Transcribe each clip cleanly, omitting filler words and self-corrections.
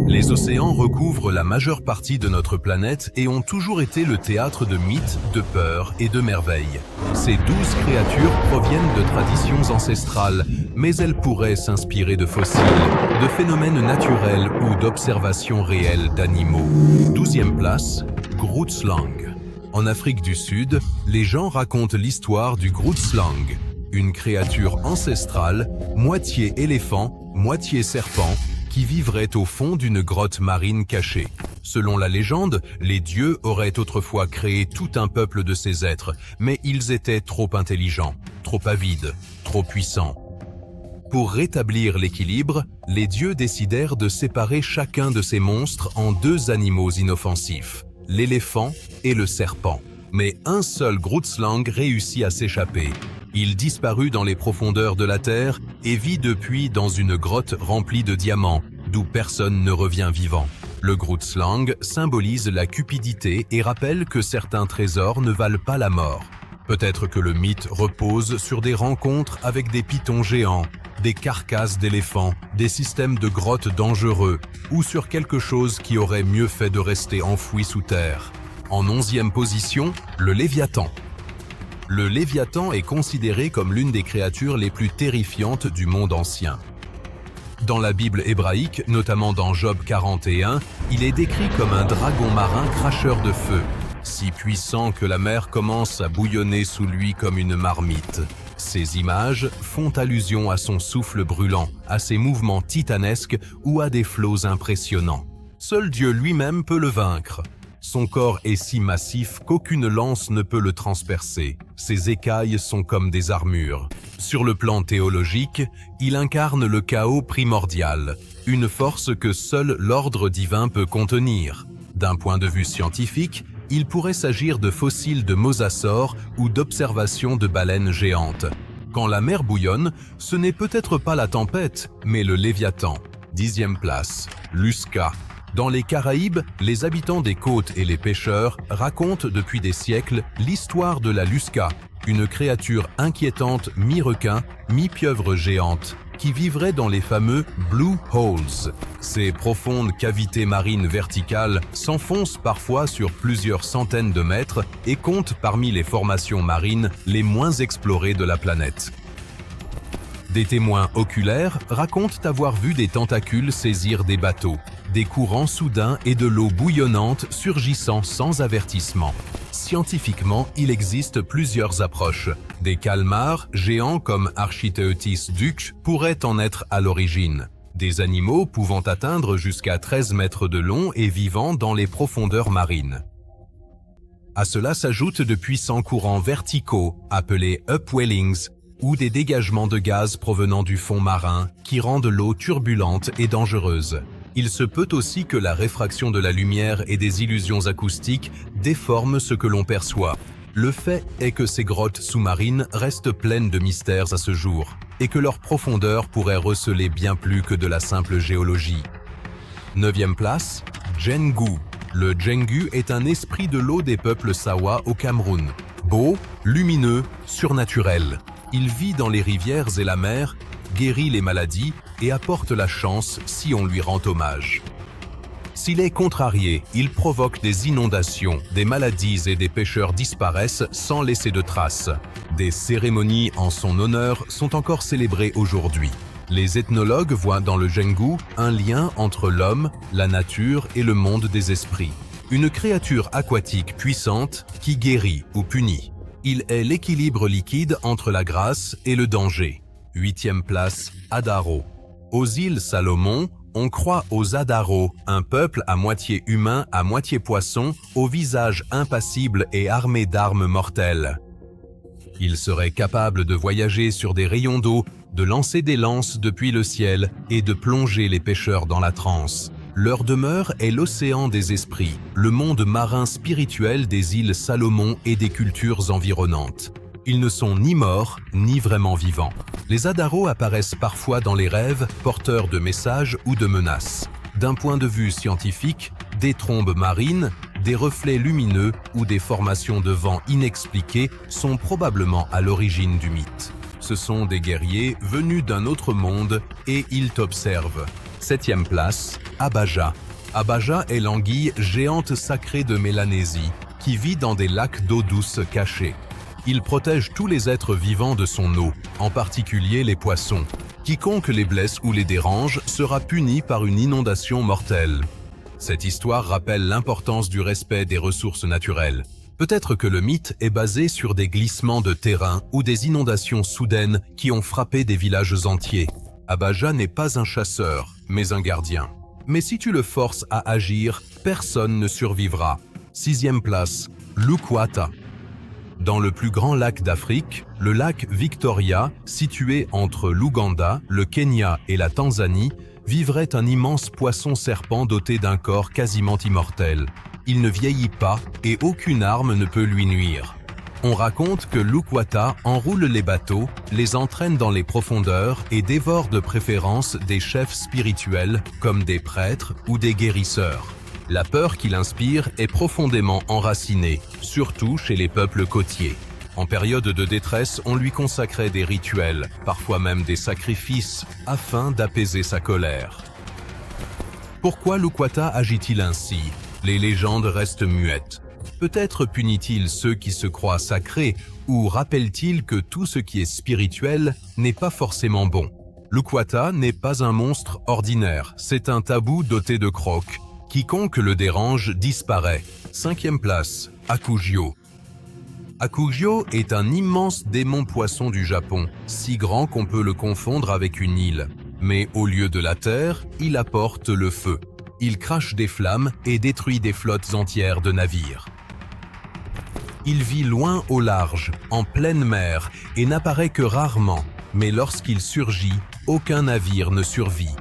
Les océans recouvrent la majeure partie de notre planète et ont toujours été le théâtre de mythes, de peurs et de merveilles. Ces 12 créatures proviennent de traditions ancestrales, mais elles pourraient s'inspirer de fossiles, de phénomènes naturels ou d'observations réelles d'animaux. 12e place, Grootslang. En Afrique du Sud, les gens racontent l'histoire du Grootslang, une créature ancestrale, moitié éléphant, moitié serpent, qui vivrait au fond d'une grotte marine cachée. Selon la légende, les dieux auraient autrefois créé tout un peuple de ces êtres, mais ils étaient trop intelligents, trop avides, trop puissants. Pour rétablir l'équilibre, les dieux décidèrent de séparer chacun de ces monstres en 2 animaux inoffensifs, l'éléphant et le serpent. Mais un seul Grootslang réussit à s'échapper. Il disparut dans les profondeurs de la terre et vit depuis dans une grotte remplie de diamants, d'où personne ne revient vivant. Le Grootslang symbolise la cupidité et rappelle que certains trésors ne valent pas la mort. Peut-être que le mythe repose sur des rencontres avec des pythons géants, des carcasses d'éléphants, des systèmes de grottes dangereux, ou sur quelque chose qui aurait mieux fait de rester enfoui sous terre. En 11e position, le Léviathan. Le Léviathan est considéré comme l'une des créatures les plus terrifiantes du monde ancien. Dans la Bible hébraïque, notamment dans Job 41, il est décrit comme un dragon marin cracheur de feu, si puissant que la mer commence à bouillonner sous lui comme une marmite. Ces images font allusion à son souffle brûlant, à ses mouvements titanesques ou à des flots impressionnants. Seul Dieu lui-même peut le vaincre. Son corps est si massif qu'aucune lance ne peut le transpercer. Ses écailles sont comme des armures. Sur le plan théologique, il incarne le chaos primordial, une force que seul l'ordre divin peut contenir. D'un point de vue scientifique, il pourrait s'agir de fossiles de mosasaures ou d'observations de baleines géantes. Quand la mer bouillonne, ce n'est peut-être pas la tempête, mais le Léviathan. 10e place, Lusca. Dans les Caraïbes, les habitants des côtes et les pêcheurs racontent depuis des siècles l'histoire de la Lusca, une créature inquiétante mi-requin, mi-pieuvre géante, qui vivrait dans les fameux Blue Holes. Ces profondes cavités marines verticales s'enfoncent parfois sur plusieurs centaines de mètres et comptent parmi les formations marines les moins explorées de la planète. Des témoins oculaires racontent avoir vu des tentacules saisir des bateaux, des courants soudains et de l'eau bouillonnante surgissant sans avertissement. Scientifiquement, il existe plusieurs approches. Des calmars, géants comme Architeuthis duc, pourraient en être à l'origine. Des animaux pouvant atteindre jusqu'à 13 mètres de long et vivant dans les profondeurs marines. À cela s'ajoutent de puissants courants verticaux, appelés upwellings, ou des dégagements de gaz provenant du fond marin qui rendent l'eau turbulente et dangereuse. Il se peut aussi que la réfraction de la lumière et des illusions acoustiques déforment ce que l'on perçoit. Le fait est que ces grottes sous-marines restent pleines de mystères à ce jour, et que leur profondeur pourrait receler bien plus que de la simple géologie. 9e place, Djengu. Le Djengu est un esprit de l'eau des peuples Sawa au Cameroun. Beau, lumineux, surnaturel. Il vit dans les rivières et la mer, guérit les maladies et apporte la chance si on lui rend hommage. S'il est contrarié, il provoque des inondations, des maladies et des pêcheurs disparaissent sans laisser de traces. Des cérémonies en son honneur sont encore célébrées aujourd'hui. Les ethnologues voient dans le Djengu un lien entre l'homme, la nature et le monde des esprits. Une créature aquatique puissante qui guérit ou punit. Il est l'équilibre liquide entre la grâce et le danger. 8e place, Adaro. Aux îles Salomon, on croit aux Adaro, un peuple à moitié humain, à moitié poisson, au visage impassible et armé d'armes mortelles. Ils seraient capables de voyager sur des rayons d'eau, de lancer des lances depuis le ciel et de plonger les pêcheurs dans la transe. Leur demeure est l'océan des esprits, le monde marin spirituel des îles Salomon et des cultures environnantes. Ils ne sont ni morts, ni vraiment vivants. Les Adaro apparaissent parfois dans les rêves, porteurs de messages ou de menaces. D'un point de vue scientifique, des trombes marines, des reflets lumineux ou des formations de vent inexpliquées sont probablement à l'origine du mythe. Ce sont des guerriers venus d'un autre monde et ils t'observent. 7e place, Abaja. Abaja est l'anguille géante sacrée de Mélanésie, qui vit dans des lacs d'eau douce cachés. Il protège tous les êtres vivants de son eau, en particulier les poissons. Quiconque les blesse ou les dérange sera puni par une inondation mortelle. Cette histoire rappelle l'importance du respect des ressources naturelles. Peut-être que le mythe est basé sur des glissements de terrain ou des inondations soudaines qui ont frappé des villages entiers. Abaja n'est pas un chasseur, mais un gardien. Mais si tu le forces à agir, personne ne survivra. 6e place, Lukwata. Dans le plus grand lac d'Afrique, le lac Victoria, situé entre l'Ouganda, le Kenya et la Tanzanie, vivrait un immense poisson-serpent doté d'un corps quasiment immortel. Il ne vieillit pas et aucune arme ne peut lui nuire. On raconte que Lukwata enroule les bateaux, les entraîne dans les profondeurs et dévore de préférence des chefs spirituels comme des prêtres ou des guérisseurs. La peur qu'il inspire est profondément enracinée, surtout chez les peuples côtiers. En période de détresse, on lui consacrait des rituels, parfois même des sacrifices, afin d'apaiser sa colère. Pourquoi Lukwata agit-il ainsi? Les légendes restent muettes. Peut-être punit-il ceux qui se croient sacrés, ou rappelle-t-il que tout ce qui est spirituel n'est pas forcément bon. Lukwata n'est pas un monstre ordinaire, c'est un tabou doté de crocs. Quiconque le dérange disparaît. 5e place, Akugyo. Akugyo est un immense démon poisson du Japon, si grand qu'on peut le confondre avec une île. Mais au lieu de la terre, il apporte le feu. Il crache des flammes et détruit des flottes entières de navires. Il vit loin au large, en pleine mer, et n'apparaît que rarement, mais lorsqu'il surgit, aucun navire ne survit.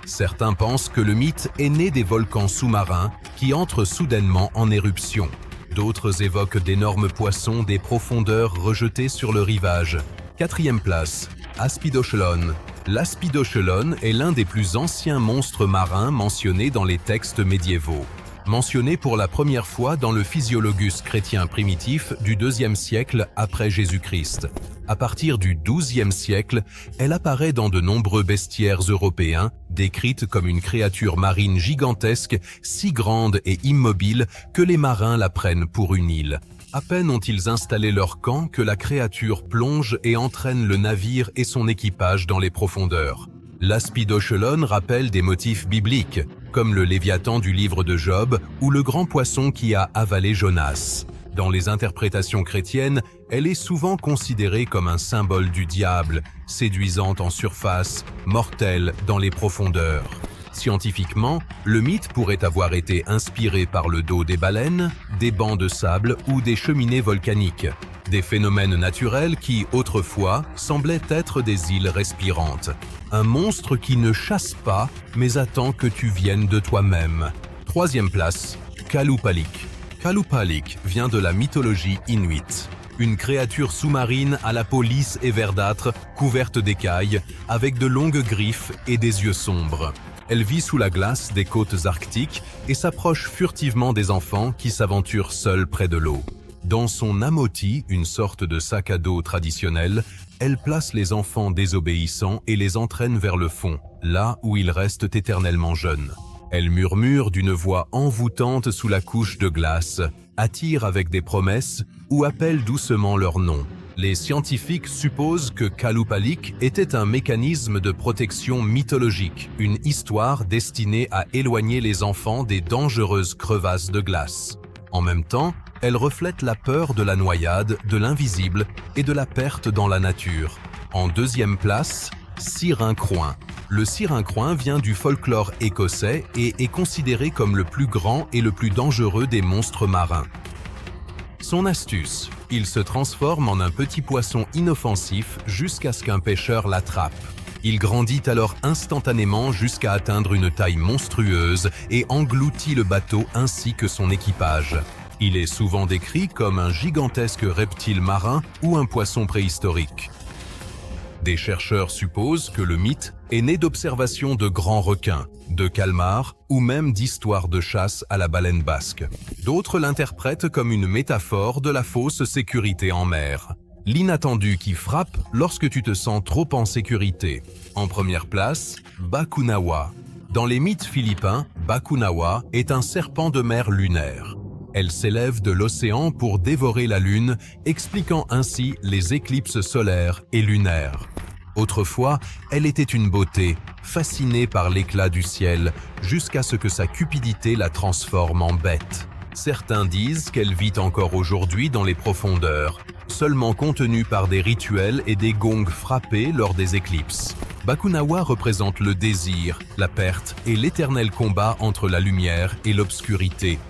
Certains pensent que le mythe est né des volcans sous-marins qui entrent soudainement en éruption. D'autres évoquent d'énormes poissons des profondeurs rejetés sur le rivage. 4e place, Aspidoshelon. L'aspidoshelon est l'un des plus anciens monstres marins mentionnés dans les textes médiévaux. Mentionné pour la première fois dans le Physiologus chrétien primitif du IIe siècle après Jésus-Christ. À partir du XIIe siècle, elle apparaît dans de nombreux bestiaires européens, décrite comme une créature marine gigantesque, si grande et immobile que les marins la prennent pour une île. À peine ont-ils installé leur camp que la créature plonge et entraîne le navire et son équipage dans les profondeurs. L'aspidoshelon rappelle des motifs bibliques, comme le Léviathan du livre de Job ou le grand poisson qui a avalé Jonas. Dans les interprétations chrétiennes, elle est souvent considérée comme un symbole du diable, séduisante en surface, mortelle dans les profondeurs. Scientifiquement, le mythe pourrait avoir été inspiré par le dos des baleines, des bancs de sable ou des cheminées volcaniques, des phénomènes naturels qui, autrefois, semblaient être des îles respirantes. Un monstre qui ne chasse pas, mais attend que tu viennes de toi-même. 3e place, Kalupalik. Kalupalik vient de la mythologie inuite. Une créature sous-marine à la peau lisse et verdâtre, couverte d'écailles, avec de longues griffes et des yeux sombres. Elle vit sous la glace des côtes arctiques et s'approche furtivement des enfants qui s'aventurent seuls près de l'eau. Dans son amoti, une sorte de sac à dos traditionnel, elle place les enfants désobéissants et les entraîne vers le fond, là où ils restent éternellement jeunes. Elle murmure d'une voix envoûtante sous la couche de glace, attire avec des promesses ou appelle doucement leur nom. Les scientifiques supposent que Kalupalik était un mécanisme de protection mythologique, une histoire destinée à éloigner les enfants des dangereuses crevasses de glace. En même temps, elle reflète la peur de la noyade, de l'invisible et de la perte dans la nature. En 2e place, Syrinchroin. Le Syrinchroin vient du folklore écossais et est considéré comme le plus grand et le plus dangereux des monstres marins. Son astuce, il se transforme en un petit poisson inoffensif jusqu'à ce qu'un pêcheur l'attrape. Il grandit alors instantanément jusqu'à atteindre une taille monstrueuse et engloutit le bateau ainsi que son équipage. Il est souvent décrit comme un gigantesque reptile marin ou un poisson préhistorique. Des chercheurs supposent que le mythe est né d'observations de grands requins, de calmars ou même d'histoires de chasse à la baleine basque. D'autres l'interprètent comme une métaphore de la fausse sécurité en mer. L'inattendu qui frappe lorsque tu te sens trop en sécurité. En première place, Bakunawa. Dans les mythes philippins, Bakunawa est un serpent de mer lunaire. Elle s'élève de l'océan pour dévorer la lune, expliquant ainsi les éclipses solaires et lunaires. Autrefois, elle était une beauté, fascinée par l'éclat du ciel, jusqu'à ce que sa cupidité la transforme en bête. Certains disent qu'elle vit encore aujourd'hui dans les profondeurs, seulement contenue par des rituels et des gongs frappés lors des éclipses. Bakunawa représente le désir, la perte et l'éternel combat entre la lumière et l'obscurité.